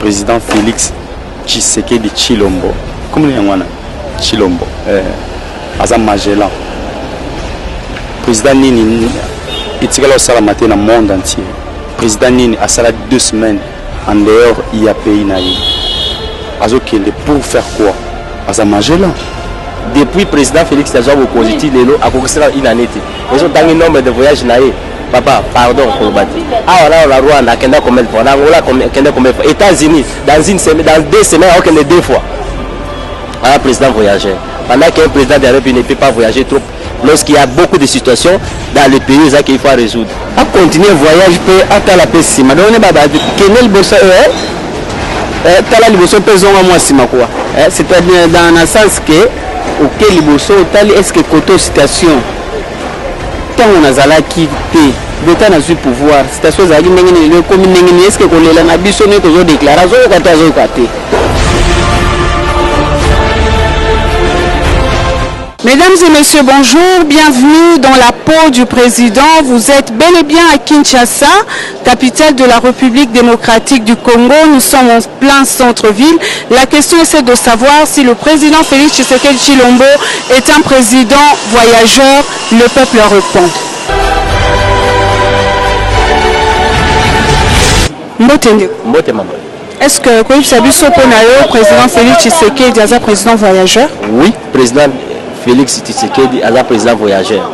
président Félix Tshisekedi Tshilombo. Comment il y a Tshilombo Azam Magellan. Président Nini Itigalo Sala matin dans le monde entier. Président Nini a sala 2 semaines en dehors il y a pays naïf. Azokende pour faire quoi? Azam Magellan. Depuis président Félix Tshisekedi opposition lelo akokisela inanete. Ils ont un nombre de voyages naïfs. Papa, pardon pour le bâti. Ah là, la Rwanda, Kenda combien de fois? L'Angola, Kenda combien de fois? États-Unis, dans 2 semaines, on a 2 fois. Un président voyageur. Pendant qu'un président de la République ne peut pas voyager trop, lorsqu'il y a beaucoup de situations dans le pays, c'est qu'il faut résoudre. À continuer le voyage, peut attendre la paix. Mais on est pas Kenel Bossa, Tala Liboso, pesons à moi, c'est-à-dire dans le sens que, auquel Liboso, Tali, est-ce que Koto citation, tant on a Zala qui l'État n'a su pouvoir, citation Zali, le commune, est-ce que qu'on est là, n'a bisonné que j'ai déclaré, Mesdames et messieurs, bonjour, bienvenue dans la peau du président. Vous êtes bel et bien à Kinshasa, capitale de la République démocratique du Congo. Nous sommes en plein centre-ville. La question est de savoir si le président Félix Tshisekedi Tshilombo est un président voyageur. Le peuple répond. Mbote maman. Est-ce que le président Félix Tshisekedi est un président voyageur? Oui, président Félix Tshisekedi est un président voyageur.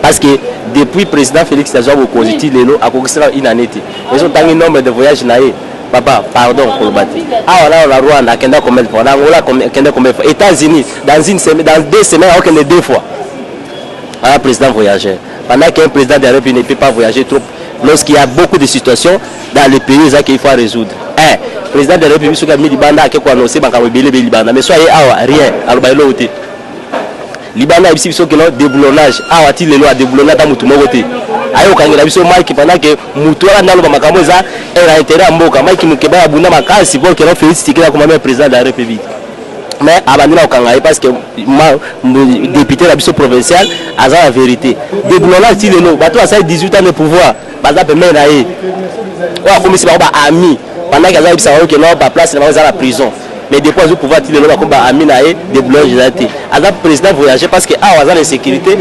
Parce que depuis le président Félix Tshisekedi opposition lelo akokisela inanete. Ils ont un nombre de voyages naïfs. Papa, pardon pour le bâti. Ah là, la Rwanda, Kenda combien de fois? L'Angola, Kenda combien de fois? États-Unis, dans 2 semaines, on a 2 fois. Un président voyageur. Pendant qu'un président de la République ne peut pas voyager trop, lorsqu'il y a beaucoup de situations dans le pays, c'est qu'il faut résoudre. Le président de la République, ce qui a mis Libanda, qui a annoncé, mais soyez rien, alors Libanda a dit que le déboulonnage, le loi déboulonnage dans le monde. Ayo kangela biso Mike pendant que mutola ndalo ba makambo za era intérêt à mboka Mike mukeba abunda makasi pour que Félix Tshisekedi comme président de la République. Mais abandina okanga parce que député la biso provincial a la vérité. Déboulonnage ti lelo bato a 18 ans de pouvoir, baza pe mena ye. Wa komisi ba ami pendant que za bisa que non ba place na la prison. Mais depuis le pouvoir il est comme Aminae de blanc gélaté. Azap président voyager parce que ah la sécurité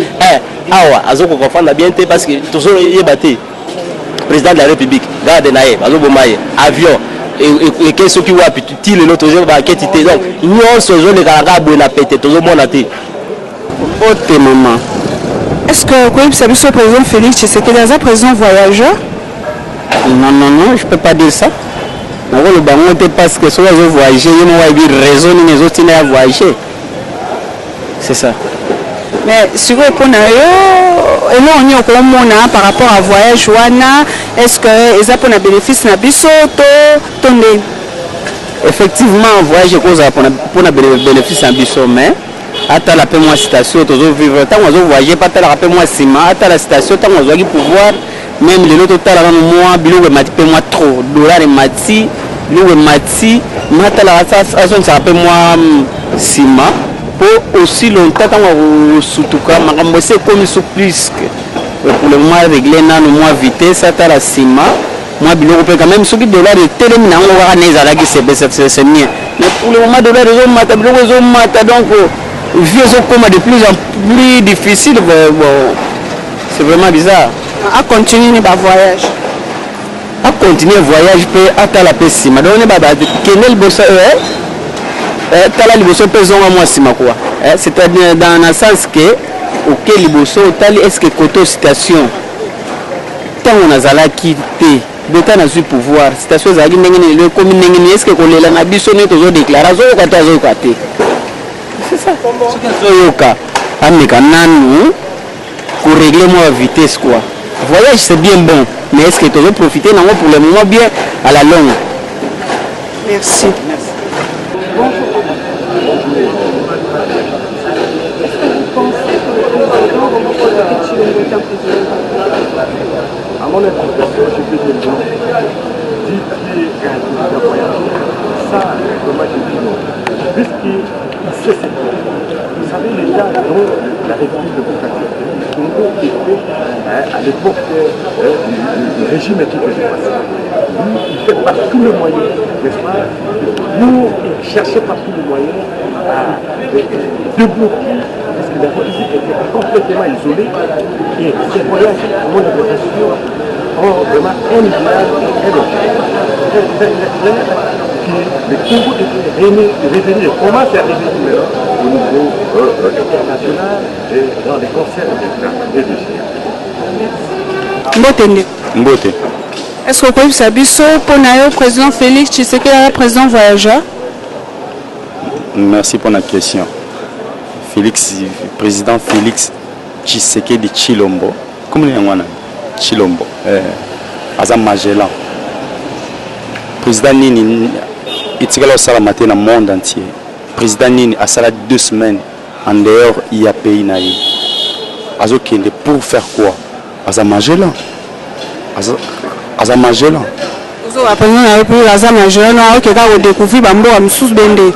azoko confondre bien parce que toujours il batté président de la République garde nae azobomaye avion et que ceux qui voient petit le toujours ba quête donc nous ce jour les gars na pété toujours mon até autre moment. Est-ce que le président Félix Tshisekedi est un président voyageur? Non, je peux pas dire ça. Parce que si vous voyagez, il y a raison les autres à voyager. C'est ça. Mais si vous prenez par rapport à voyage, est-ce que les ont un bénéfice na bisoto? Effectivement, voyage pour un bénéfice na biso, mais à la paix moi citation, toujours vivre tant on voyager pas la paix moi ciment, à la citation tant on doit pouvoir. Même les autres total moi bilo mati pe moi trop dollar mati lo mati mata la ça rappelle moi sima pour aussi longtemps quand surtout quand makambo c'est comme sous plus que pour le moment régler na no moi vitesse à la sima moi bilo pe quand même ce qui dollar de télémina on va neza la qui c'est mieux mais pour le moment dollar zo mata bilo zo mata donc vieux zo comme de plus en plus difficile bon c'est vraiment bizarre. À continuer le voyage. À continuer le voyage, peut attendre la paix. Mais on est pas Kenel Bossa, Tala Liboso pesons à moi si ma quoi. C'est-à-dire dans le sens que auquel Liboso Tali est-ce que Koto citation. Tant on a Zala qui t'est, l'État n'a su pouvoir. Citation Zali Nengi le commune Nengi est-ce que qu'on est là n'a bisonné toujours déclaré c'est ça. Ce que Zoyoka, Amekananou, pour régler moi vitesse quoi. Voyage c'est bien bon, mais est-ce que tu veux profiter non pour le moment bien à la longue? Merci. Bonjour. Est-ce que vous pensez que le président Félix Tshilombo est un président? À mon avis, je peux dire non. Dit qu'il est un président voyageur, ça, moi je dis non. Puisqu'il sait ce qu'il fait. Vous savez, l'État dont la République démocratique du Congo beaucoup été à l'époque du régime qui faisait passer. Lui, il fait par tous les moyens, n'est-ce pas, pour chercher par tous les moyens à débloquer, parce que la République était complètement isolée et ces voyages, à mon interprétation, ont vraiment un idéal et un objectif le Congo est revenu et commence à revenir maintenant au niveau international et dans les concerts et de Mbote. Est-ce que vous pouvez savoir pour le président Félix Tshisekedi est président voyageur? Merci pour la question. Président Félix Tshisekedi Chilombo. Comment est-ce Chilombo? Azam Magellan. Président Nini. Il y a matin dans le monde entier. Le président Nini a sala 2 semaines en dehors il y a pays naïf. Pour faire quoi? Aza Magellan. Aza Magellan. Vous avez Aza Magellan, vous avez découvert Bambo à Moussous Bende.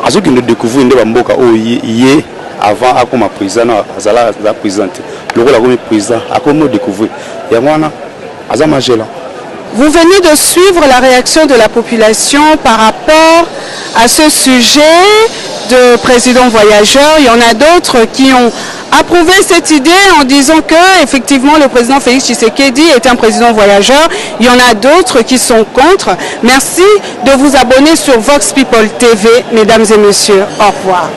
Azo qui nous découvre une Bamboka où il est avant à comme président, Azala la présidente. Le rôle comme président, à comme découvrir. Et moi, Aza Magellan. Vous venez de suivre la réaction de la population par rapport à ce sujet de président voyageur. Il y en a d'autres qui ont approuvé cette idée en disant que effectivement le président Félix Tshisekedi est un président voyageur. Il y en a d'autres qui sont contre. Merci de vous abonner sur Vox People TV, mesdames et messieurs. Au revoir.